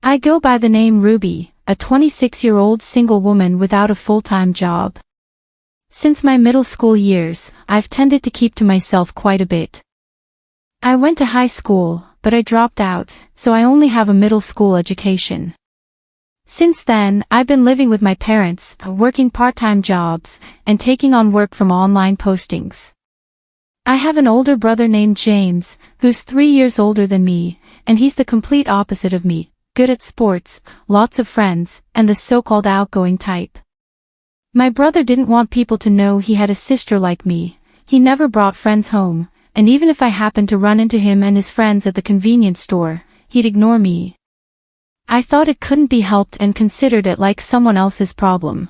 I go by the name Ruby, a 26-year-old single woman without a full-time job. Since my middle school years, I've tended to keep to myself quite a bit. I went to high school, but I dropped out, so I only have a middle school education. Since then, I've been living with my parents, working part-time jobs, and taking on work from online postings. I have an older brother named James, who's 3 years older than me, and he's the complete opposite of me, good at sports, lots of friends, and the so-called outgoing type. My brother didn't want people to know he had a sister like me. He never brought friends home, and even if I happened to run into him and his friends at the convenience store, he'd ignore me. I thought it couldn't be helped and considered it like someone else's problem.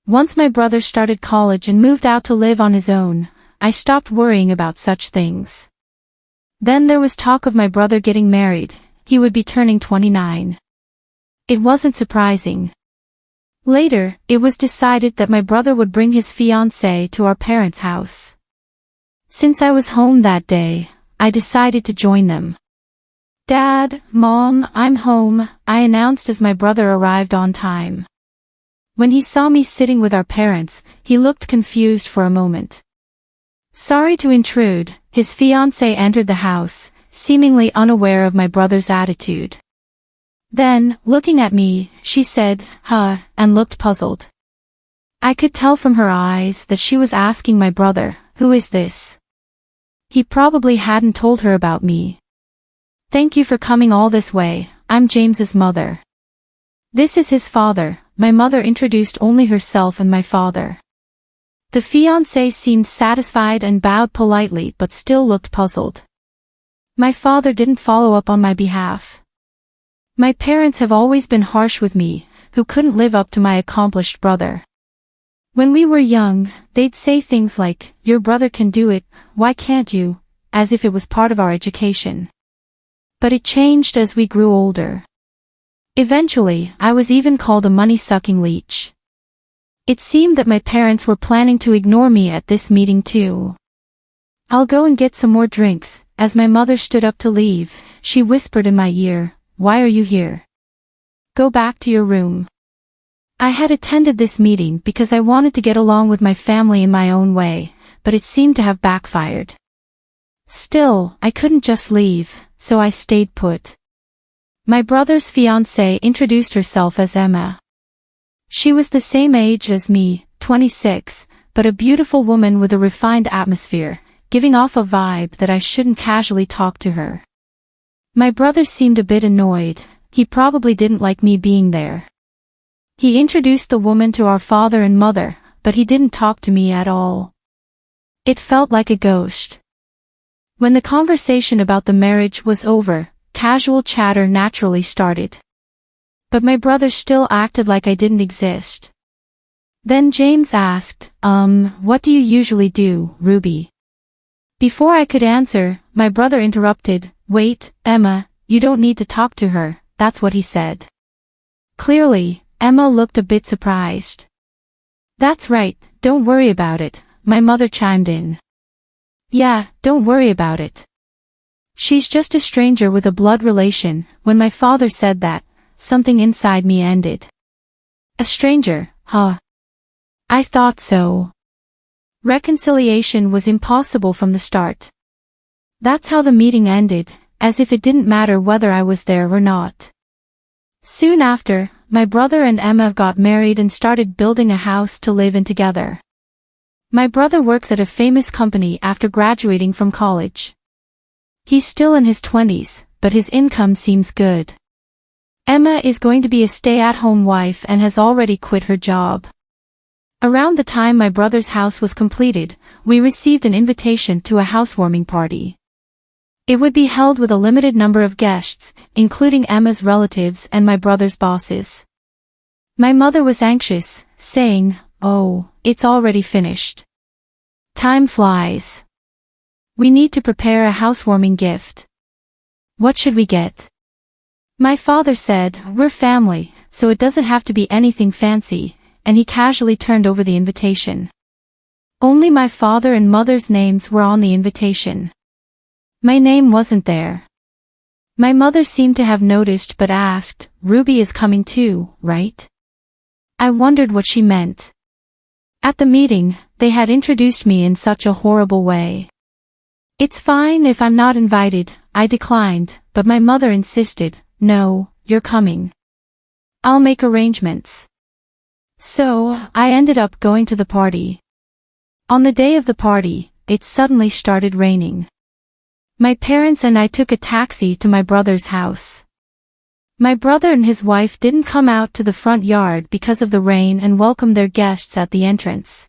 Once my brother started college and moved out to live on his own, I stopped worrying about such things. Then there was talk of my brother getting married. He would be turning 29. It wasn't surprising. Later, it was decided that my brother would bring his fiancée to our parents' house. Since I was home that day, I decided to join them. "Dad, Mom, I'm home," I announced as my brother arrived on time. When he saw me sitting with our parents, he looked confused for a moment. Sorry to intrude, his fiancée entered the house, seemingly unaware of my brother's attitude. Then, looking at me, she said, "Huh," and looked puzzled. I could tell from her eyes that she was asking my brother, "Who is this?" He probably hadn't told her about me. "Thank you for coming all this way, I'm James's mother. This is his father." My mother introduced only herself and my father. The fiancé seemed satisfied and bowed politely but still looked puzzled. My father didn't follow up on my behalf. My parents have always been harsh with me, who couldn't live up to my accomplished brother. When we were young, they'd say things like, "Your brother can do it, why can't you?" as if it was part of our education. But it changed as we grew older. Eventually, I was even called a money-sucking leech. It seemed that my parents were planning to ignore me at this meeting too. "I'll go and get some more drinks." As my mother stood up to leave, she whispered in my ear, "Why are you here? Go back to your room." I had attended this meeting because I wanted to get along with my family in my own way, but it seemed to have backfired. Still, I couldn't just leave, so I stayed put. My brother's fiancée introduced herself as Emma. She was the same age as me, 26, but a beautiful woman with a refined atmosphere, giving off a vibe that I shouldn't casually talk to her. My brother seemed a bit annoyed. He probably didn't like me being there. He introduced the woman to our father and mother, but he didn't talk to me at all. It felt like a ghost. When the conversation about the marriage was over, casual chatter naturally started. But my brother still acted like I didn't exist. Then James asked, "What do you usually do, Ruby?" Before I could answer, my brother interrupted, "Wait, Emma, you don't need to talk to her," that's what he said. Clearly, Emma looked a bit surprised. "That's right, don't worry about it," my mother chimed in. "Yeah, don't worry about it. She's just a stranger with a blood relation." When my father said that, something inside me ended. A stranger, huh? I thought so. Reconciliation was impossible from the start. That's how the meeting ended, as if it didn't matter whether I was there or not. Soon after, my brother and Emma got married and started building a house to live in together. My brother works at a famous company after graduating from college. He's still in his 20s, but his income seems good. Emma is going to be a stay-at-home wife and has already quit her job. Around the time my brother's house was completed, we received an invitation to a housewarming party. It would be held with a limited number of guests, including Emma's relatives and my brother's bosses. My mother was anxious, saying, "Oh, it's already finished. Time flies. We need to prepare a housewarming gift. What should we get?" My father said, "We're family, so it doesn't have to be anything fancy," and he casually turned over the invitation. Only my father and mother's names were on the invitation. My name wasn't there. My mother seemed to have noticed but asked, "Ruby is coming too, right?" I wondered what she meant. At the meeting, they had introduced me in such a horrible way. "It's fine if I'm not invited," I declined, but my mother insisted, "No, you're coming. I'll make arrangements." So, I ended up going to the party. On the day of the party, it suddenly started raining. My parents and I took a taxi to my brother's house. My brother and his wife didn't come out to the front yard because of the rain and welcomed their guests at the entrance.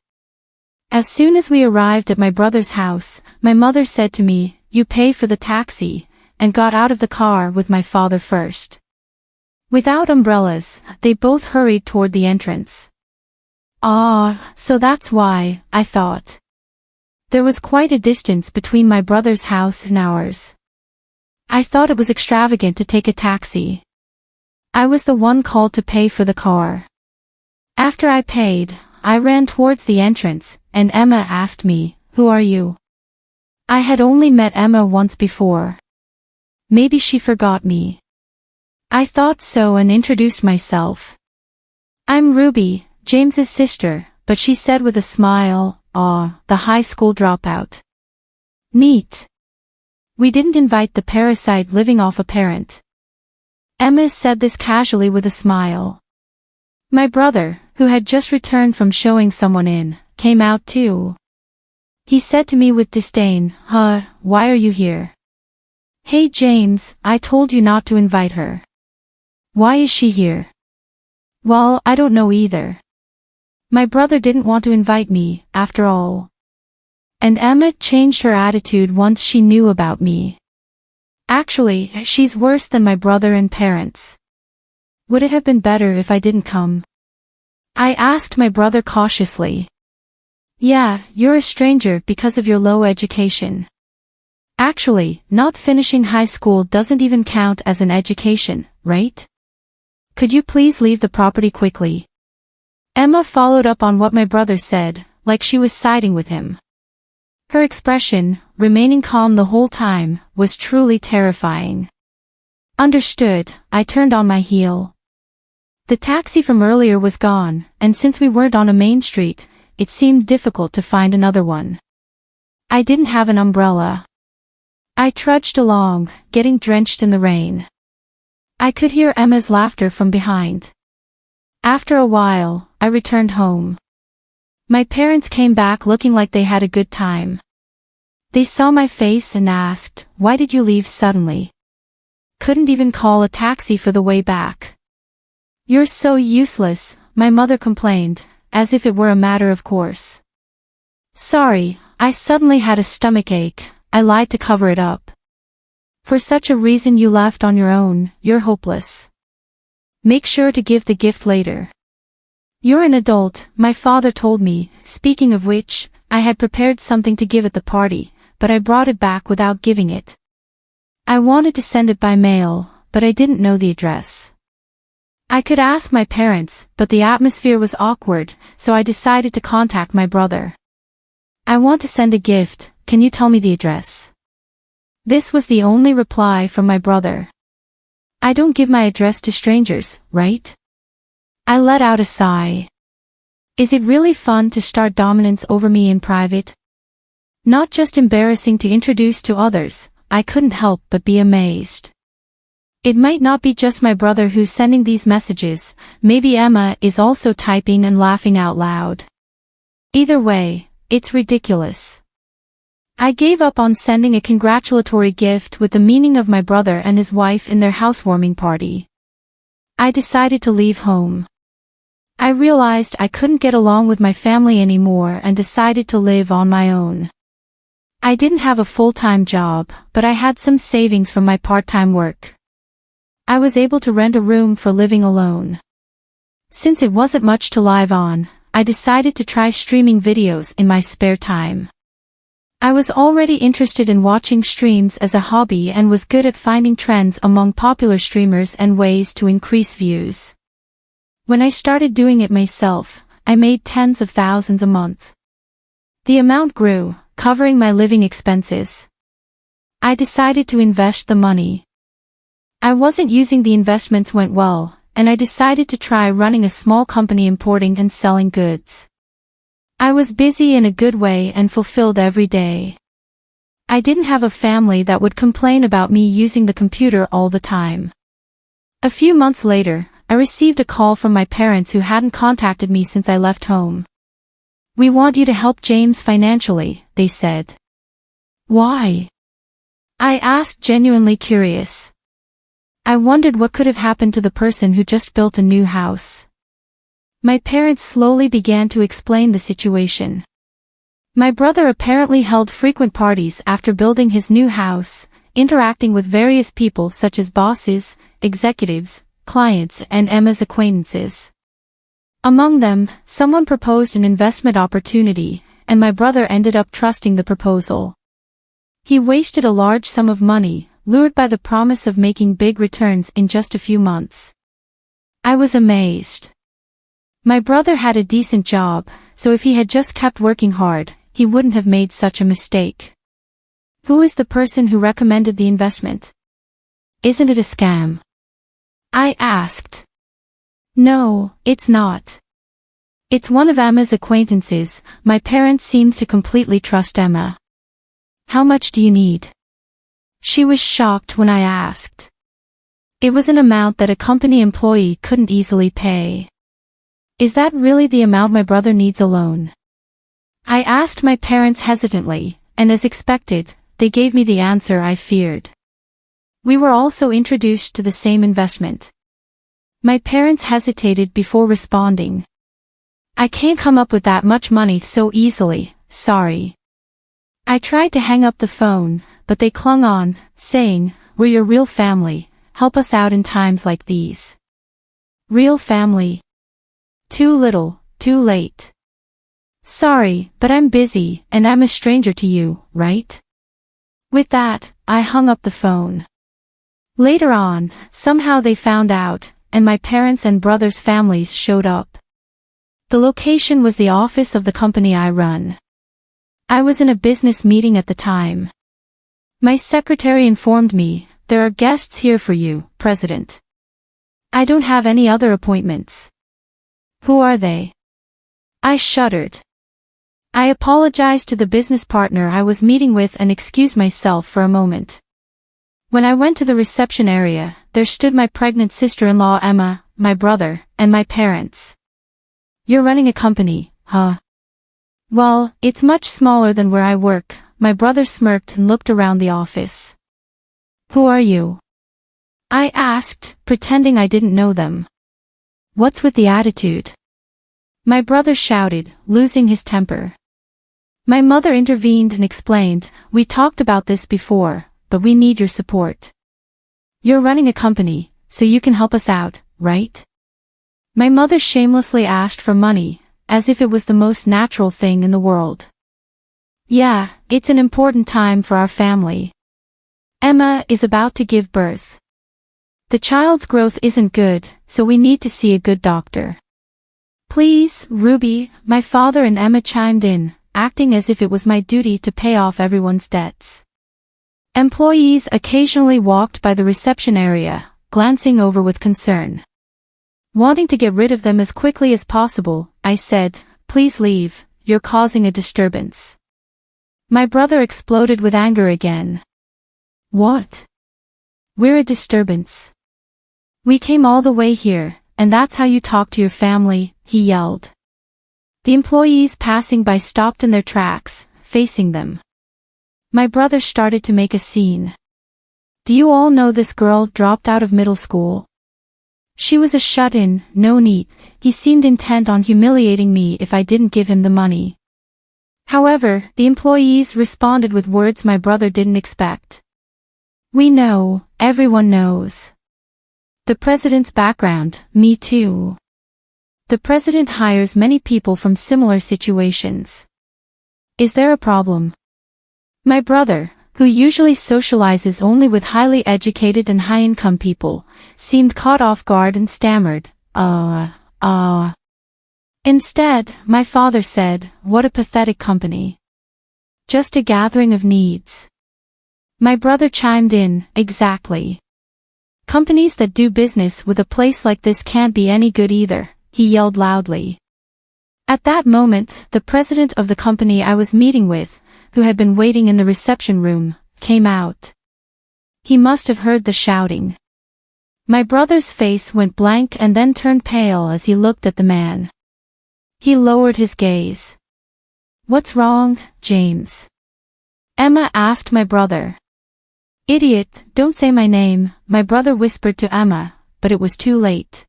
As soon as we arrived at my brother's house, my mother said to me, "You pay for the taxi," and got out of the car with my father first. Without umbrellas, they both hurried toward the entrance. So that's why, I thought. There was quite a distance between my brother's house and ours. I thought it was extravagant to take a taxi. I was the one called to pay for the car. After I paid, I ran towards the entrance, and Emma asked me, "Who are you?" I had only met Emma once before. Maybe she forgot me. I thought so and introduced myself. "I'm Ruby, James's sister," but she said with a smile, "The high school dropout. Neat. We didn't invite the parasite living off a parent." Emma said this casually with a smile. My brother, who had just returned from showing someone in, came out too. He said to me with disdain, "Why are you here?" "Hey James, I told you not to invite her." "Why is she here?" "Well, I don't know either. My brother didn't want to invite me, after all." And Emma changed her attitude once she knew about me. Actually, she's worse than my brother and parents. Would it have been better if I didn't come? I asked my brother cautiously. "Yeah, you're a stranger because of your low education." Actually, not finishing high school doesn't even count as an education, right? "Could you please leave the property quickly?" Emma followed up on what my brother said, like she was siding with him. Her expression, remaining calm the whole time, was truly terrifying. Understood, I turned on my heel. The taxi from earlier was gone, and since we weren't on a main street, it seemed difficult to find another one. I didn't have an umbrella. I trudged along, getting drenched in the rain. I could hear Emma's laughter from behind. After a while, I returned home. My parents came back looking like they had a good time. They saw my face and asked, "Why did you leave suddenly? Couldn't even call a taxi for the way back." "You're so useless," my mother complained, as if it were a matter of course. "Sorry, I suddenly had a stomachache," I lied to cover it up. "For such a reason you left on your own, you're hopeless. Make sure to give the gift later." "You're an adult," my father told me, speaking of which, I had prepared something to give at the party, but I brought it back without giving it. I wanted to send it by mail, but I didn't know the address. I could ask my parents, but the atmosphere was awkward, so I decided to contact my brother. "I want to send a gift, can you tell me the address?" This was the only reply from my brother. "I don't give my address to strangers, right?" I let out a sigh. Is it really fun to start dominance over me in private? Not just embarrassing to introduce to others, I couldn't help but be amazed. It might not be just my brother who's sending these messages, maybe Emma is also typing and laughing out loud. Either way, it's ridiculous. I gave up on sending a congratulatory gift with the meaning of my brother and his wife in their housewarming party. I decided to leave home. I realized I couldn't get along with my family anymore and decided to live on my own. I didn't have a full-time job, but I had some savings from my part-time work. I was able to rent a room for living alone. Since it wasn't much to live on, I decided to try streaming videos in my spare time. I was already interested in watching streams as a hobby and was good at finding trends among popular streamers and ways to increase views. When I started doing it myself, I made tens of thousands a month. The amount grew, covering my living expenses. I decided to invest the money. I wasn't using the investments went well, and I decided to try running a small company importing and selling goods. I was busy in a good way and fulfilled every day. I didn't have a family that would complain about me using the computer all the time. A few months later, I received a call from my parents who hadn't contacted me since I left home. "We want you to help James financially," they said. "Why?" I asked, genuinely curious. I wondered what could have happened to the person who just built a new house. My parents slowly began to explain the situation. My brother apparently held frequent parties after building his new house, interacting with various people such as bosses, executives, clients, and Emma's acquaintances. Among them, someone proposed an investment opportunity, and my brother ended up trusting the proposal. He wasted a large sum of money, lured by the promise of making big returns in just a few months. I was amazed. My brother had a decent job, so if he had just kept working hard, he wouldn't have made such a mistake. Who is the person who recommended the investment? Isn't it a scam? I asked. No, it's not. It's one of Emma's acquaintances. My parents seemed to completely trust Emma. How much do you need? She was shocked when I asked. It was an amount that a company employee couldn't easily pay. Is that really the amount my brother needs alone? I asked my parents hesitantly, and as expected, they gave me the answer I feared. We were also introduced to the same investment. My parents hesitated before responding. I can't come up with that much money so easily, sorry. I tried to hang up the phone, but they clung on, saying, "We're your real family, help us out in times like these." Real family. Too little, too late. Sorry, but I'm busy, and I'm a stranger to you, right? With that, I hung up the phone. Later on, somehow they found out, and my parents' and brother's families showed up. The location was the office of the company I run. I was in a business meeting at the time. My secretary informed me, "There are guests here for you, President." I don't have any other appointments. Who are they? I shuddered. I apologized to the business partner I was meeting with and excused myself for a moment. When I went to the reception area, there stood my pregnant sister-in-law Emma, my brother, and my parents. "You're running a company, huh?" "Well, it's much smaller than where I work." My brother smirked and looked around the office. "Who are you?" I asked, pretending I didn't know them. "What's with the attitude?" My brother shouted, losing his temper. My mother intervened and explained, "We talked about this before, but we need your support. You're running a company, so you can help us out, right?" My mother shamelessly asked for money, as if it was the most natural thing in the world. "Yeah, it's an important time for our family. Emma is about to give birth. The child's growth isn't good, so we need to see a good doctor. Please, Ruby," my father and Emma chimed in, acting as if it was my duty to pay off everyone's debts. Employees occasionally walked by the reception area, glancing over with concern. Wanting to get rid of them as quickly as possible, I said, "Please leave, you're causing a disturbance." My brother exploded with anger again. "What? We're a disturbance? We came all the way here, and that's how you talk to your family," he yelled. The employees passing by stopped in their tracks, facing them. My brother started to make a scene. "Do you all know this girl dropped out of middle school? She was a shut-in, no-neat." He seemed intent on humiliating me if I didn't give him the money. However, the employees responded with words my brother didn't expect. "We know, everyone knows. The president's background, me too. The president hires many people from similar situations. Is there a problem?" My brother, who usually socializes only with highly educated and high-income people, seemed caught off guard and stammered, Instead, my father said, "What a pathetic company. Just a gathering of needs." My brother chimed in, "Exactly. Companies that do business with a place like this can't be any good either, he yelled loudly. At that moment, the president of the company I was meeting with, who had been waiting in the reception room, came out. He must have heard the shouting. My brother's face went blank and then turned pale as he looked at the man. He lowered his gaze. "What's wrong, James?" Emma asked my brother. "Idiot, don't say my name," my brother whispered to Emma, but it was too late.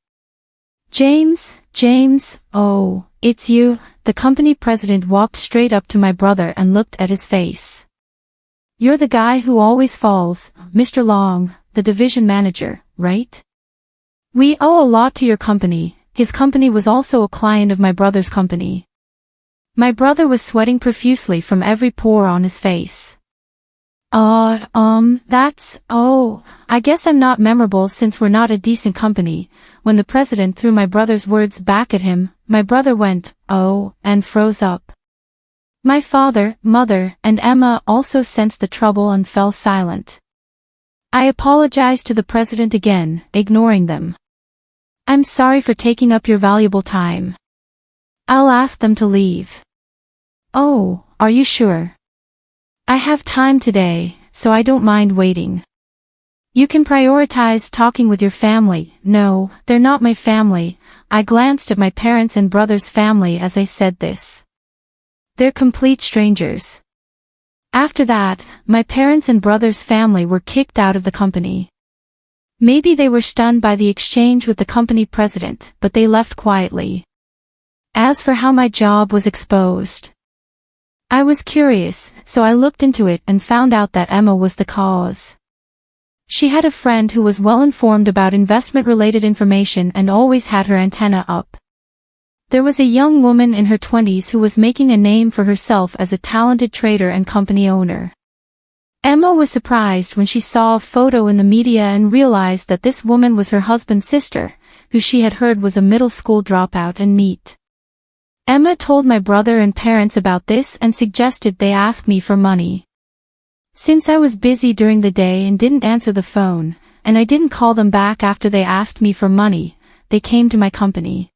James, oh, it's you." The company president walked straight up to my brother and looked at his face. "You're the guy who always falls, Mr. Long, the division manager, right? We owe a lot to your company." His company was also a client of my brother's company. My brother was sweating profusely from every pore on his face. I guess I'm not memorable since we're not a decent company." When the president threw my brother's words back at him, my brother went, "Oh," and froze up. My father, mother, and Emma also sensed the trouble and fell silent. I apologized to the president again, ignoring them. "I'm sorry for taking up your valuable time. I'll ask them to leave." "Oh, are you sure?" "I have time today, so I don't mind waiting." "You can prioritize talking with your family." "No, they're not my family." I glanced at my parents' and brother's family as I said this. "They're complete strangers." After that, my parents' and brother's family were kicked out of the company. Maybe they were stunned by the exchange with the company president, but they left quietly. As for how my job was exposed, I was curious, so I looked into it and found out that Emma was the cause. She had a friend who was well informed about investment-related information and always had her antenna up. There was a young woman in her 20s who was making a name for herself as a talented trader and company owner. Emma was surprised when she saw a photo in the media and realized that this woman was her husband's sister, who she had heard was a middle school dropout and neat. Emma told my brother and parents about this and suggested they ask me for money. Since I was busy during the day and didn't answer the phone, and I didn't call them back after they asked me for money, they came to my company.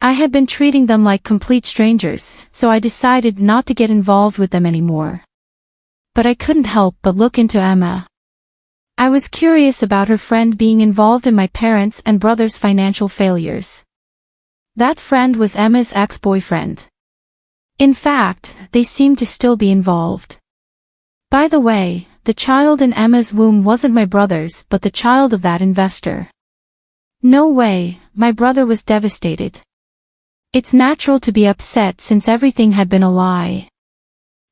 I had been treating them like complete strangers, so I decided not to get involved with them anymore. But I couldn't help but look into Emma. I was curious about her friend being involved in my parents' and brother's financial failures. That friend was Emma's ex-boyfriend. In fact, they seemed to still be involved. By the way, the child in Emma's womb wasn't my brother's but the child of that investor. No way, my brother was devastated. It's natural to be upset since everything had been a lie.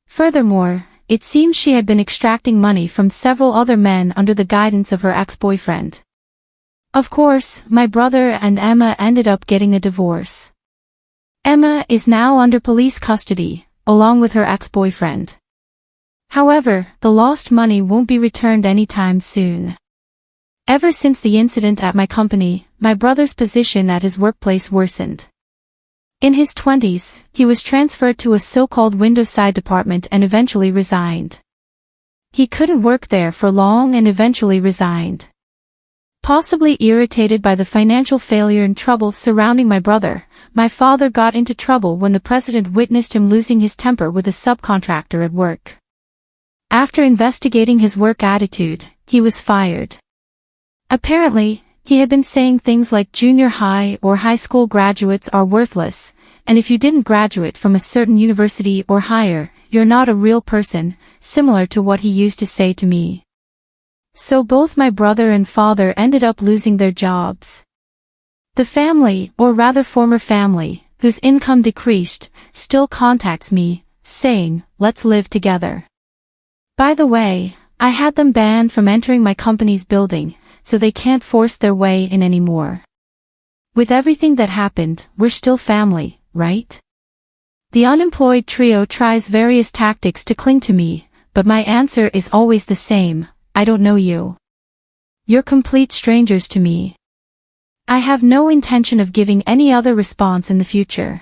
Furthermore, it seems she had been extracting money from several other men under the guidance of her ex-boyfriend. Of course, my brother and Emma ended up getting a divorce. Emma is now under police custody, along with her ex-boyfriend. However, the lost money won't be returned anytime soon. Ever since the incident at my company, my brother's position at his workplace worsened. In his 20s, he was transferred to a so-called window side department and eventually resigned. He couldn't work there for long and eventually resigned. Possibly irritated by the financial failure and trouble surrounding my brother, my father got into trouble when the president witnessed him losing his temper with a subcontractor at work. After investigating his work attitude, he was fired. Apparently, he had been saying things like junior high or high school graduates are worthless, and if you didn't graduate from a certain university or higher, you're not a real person, similar to what he used to say to me. So both my brother and father ended up losing their jobs. The family, or rather former family, whose income decreased, still contacts me, saying, "Let's live together." By the way, I had them banned from entering my company's building, so they can't force their way in anymore. With everything that happened, we're still family, right? The unemployed trio tries various tactics to cling to me, but my answer is always the same: I don't know you. You're complete strangers to me. I have no intention of giving any other response in the future.